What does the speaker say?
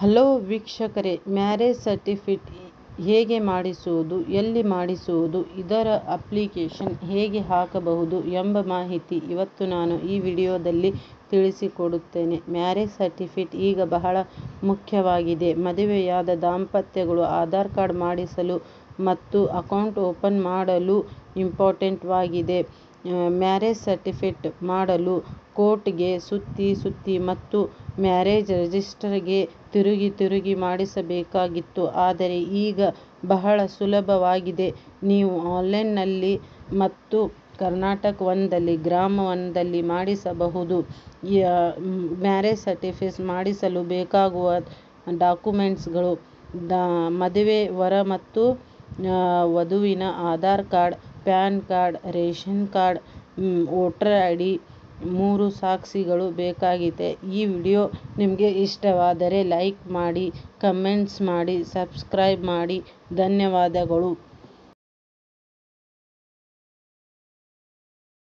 Hello ವೀಕ್ಷಕರೇ, marriage certificate ಹೇಗೆ ಮಾಡಿಸುವುದು, ಎಲ್ಲಿ ಮಾಡಿಸುವುದು, ಇದರ ಅಪ್ಲಿಕೇಶನ್ ಹೇಗೆ ಹಾಕಬಹುದು ಎಂಬ ಮಾಹಿತಿ ಇವತ್ತು ನಾನು ಈ ವಿಡಿಯೋದಲ್ಲಿ ತಿಳಿಸಿಕೊಡುತ್ತೇನೆ. ಮ್ಯಾರೇಜ್ ಸರ್ಟಿಫಿಕೇಟ್ ಈಗ ಬಹಳ ಮುಖ್ಯವಾಗಿದೆ. ಮದುವೆಯಾದ ದಂಪತಿಗಳು ಆಧಾರ್ ಕಾರ್ಡ್ ಮಾಡಿಸಲು ಮತ್ತು ಅಕೌಂಟ್ ಓಪನ್ ಮಾಡಲು ಇಂಪಾರ್ಟೆಂಟ್ ವಾಗಿದೆ. ಮ್ಯಾರೇಜ್ ಸರ್ಟಿಫಿಕೇಟ್ ಮಾಡಲು ಕೋರ್ಟ್ಗೆ ಸುತ್ತಿ ಮತ್ತು ಮ್ಯಾರೇಜ್ ರಿಜಿಸ್ಟರ್ಗೆ ತಿರುಗಿ ಮಾಡಿಸಬೇಕಾಗಿತ್ತು. ಆದರೆ ಈಗ ಬಹಳ ಸುಲಭವಾಗಿದೆ. ನೀವು ಆನ್ಲೈನ್ನಲ್ಲಿ ಮತ್ತು ಕರ್ನಾಟಕ ಒಂದಲ್ಲಿ ಗ್ರಾಮ ಒಂದಲ್ಲಿ ಮಾಡಿಸಬಹುದು. ಮ್ಯಾರೇಜ್ ಸರ್ಟಿಫಿಕೇಟ್ ಮಾಡಿಸಲು ಬೇಕಾಗುವ ಡಾಕ್ಯುಮೆಂಟ್ಸ್ಗಳು: ಮದುವೆ ವರ ಮತ್ತು ವಧುವಿನ Aadhaar card, PAN card, ration card, voter ID, 3 ಸಾಕ್ಷಿಗಳು ಬೇಕಾಗಿದೆ. ಈ ವಿಡಿಯೋ ನಿಮಗೆ ಇಷ್ಟವಾದರೆ ಲೈಕ್ ಮಾಡಿ, ಕಮೆಂಟ್ಸ್ ಮಾಡಿ, ಸಬ್ಸ್ಕ್ರೈಬ್ ಮಾಡಿ. ಧನ್ಯವಾದಗಳು.